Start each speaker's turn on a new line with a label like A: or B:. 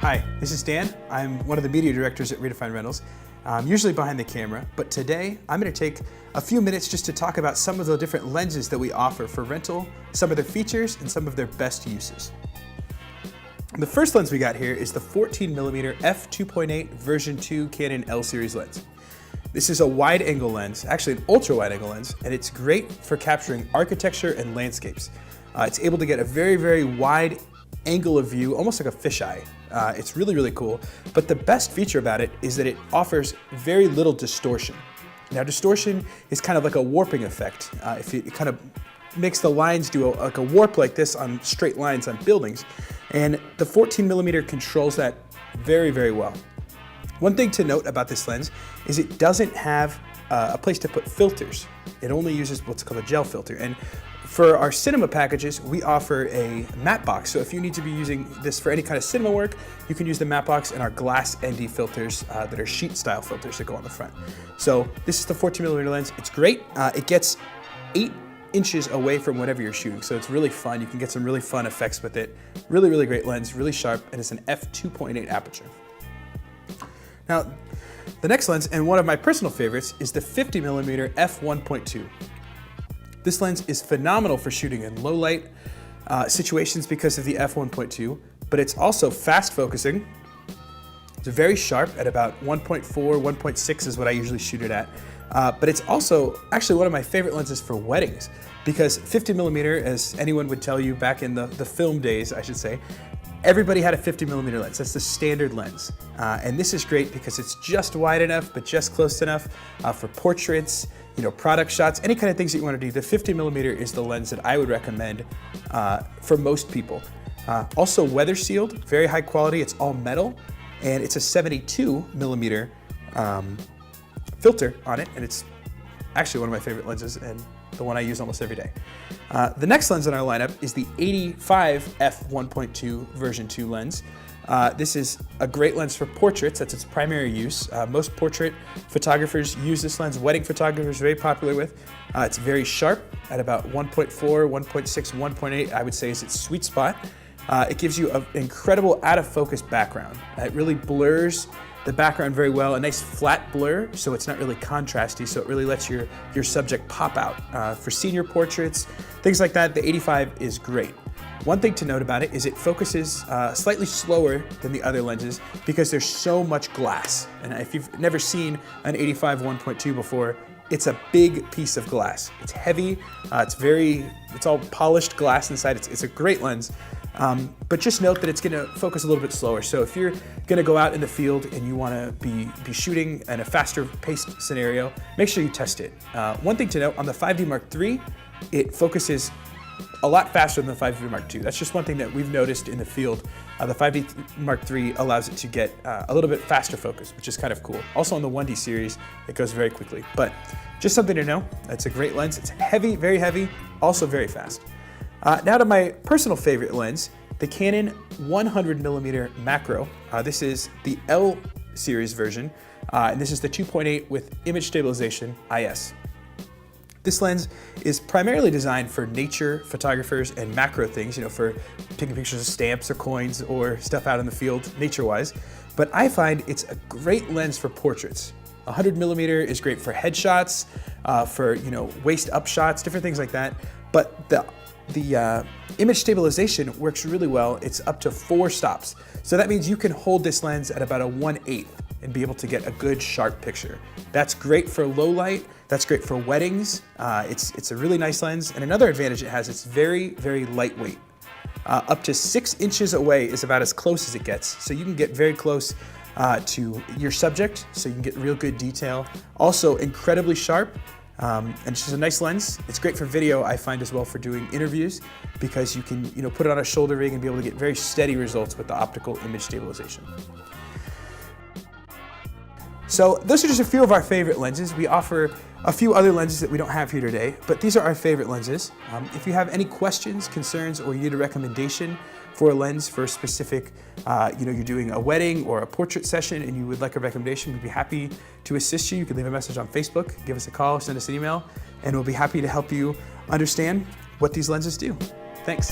A: Hi, this is Dan. I'm one of the media directors at Redefine Rentals. I'm usually behind the camera, but today I'm going to take a few minutes just to talk about some of the different lenses that we offer for rental, some of their features, and some of their best uses. The first lens we got here is the 14mm f2.8 version 2 Canon L series lens. This is a wide angle lens, actually an ultra wide angle lens, and it's great for capturing architecture and landscapes. It's able to get a very wide angle of view, almost like a fisheye. It's really cool, but the best feature about it is that it offers very little distortion. Now distortion is kind of like a warping effect. If it kind of makes the lines do like a warp like this on straight lines on buildings, and the 14mm controls that very well. One thing to note about this lens is it doesn't have a place to put filters. It only uses what's called a gel filter. And for our cinema packages, we offer a matte box. So if you need to be using this for any kind of cinema work, you can use the matte box and our glass ND filters that are sheet style filters that go on the front. So this is the 14mm lens. It's great. It gets 8 inches away from whatever you're shooting. So it's really fun. You can get some really fun effects with it. Really great lens, really sharp, and it's an f2.8 aperture. Now, the next lens, and one of my personal favorites, is the 50mm f1.2. This lens is phenomenal for shooting in low light situations because of the f1.2, but it's also fast focusing. It's very sharp at about 1.4, 1.6 is what I usually shoot it at. But it's also actually one of my favorite lenses for weddings because 50mm, as anyone would tell you back in the film days, I should say, everybody had a 50mm lens. That's the standard lens. And this is great because it's just wide enough, but just close enough for portraits, product shots, any kind of things that you want to do. The 50mm is the lens that I would recommend for most people. Also weather sealed, very high quality. It's all metal, and it's a 72mm filter on it, and it's actually one of my favorite lenses and the one I use almost every day. The next lens in our lineup is the 85 f1.2 version 2 lens. This is a great lens for portraits. That's its primary use. Most portrait photographers use this lens. Wedding photographers are very popular with. It's very sharp at about 1.4, 1.6, 1.8, I would say is its sweet spot. It gives you an incredible out of focus background. It really blurs the background very well, a nice flat blur, so it's not really contrasty, so it really lets your subject pop out. For senior portraits, things like that, the 85 is great. One thing to note about it is it focuses slightly slower than the other lenses because there's so much glass. And if you've never seen an 85 1.2 before, it's a big piece of glass. It's heavy, it's all polished glass inside. It's a great lens. But just note that it's going to focus a little bit slower. So if you're going to go out in the field and you want to be shooting in a faster paced scenario, make sure you test it. One thing to note, on the 5D Mark III, it focuses a lot faster than the 5D Mark II. That's just one thing that we've noticed in the field. The 5D Mark III allows it to get a little bit faster focus, which is kind of cool. Also on the 1D series, it goes very quickly. But just something to know, it's a great lens. It's heavy, very heavy, also very fast. Now to my personal favorite lens, the Canon 100mm macro. This is the L series version, and this is the 2.8 with image stabilization IS. This lens is primarily designed for nature photographers and macro things, for taking pictures of stamps or coins or stuff out in the field, nature-wise. But I find it's a great lens for portraits. 100mm is great for headshots, for waist-up shots, different things like that. But the image stabilization works really well. It's up to 4 stops. So that means you can hold this lens at about a 1/8 and be able to get a good sharp picture. That's great for low light. That's great for weddings. It's a really nice lens. And another advantage it has, it's very lightweight. Up to 6 inches away is about as close as it gets. So you can get very close to your subject, so you can get real good detail. Also incredibly sharp. And it's just a nice lens. It's great for video, I find, as well, for doing interviews because you can put it on a shoulder rig and be able to get very steady results with the optical image stabilization. So those are just a few of our favorite lenses. We offer a few other lenses that we don't have here today, but these are our favorite lenses. If you have any questions, concerns, or you need a recommendation for a lens for a specific, you're doing a wedding or a portrait session and you would like a recommendation, we'd be happy to assist you. You can leave a message on Facebook, give us a call, send us an email, and we'll be happy to help you understand what these lenses do. Thanks.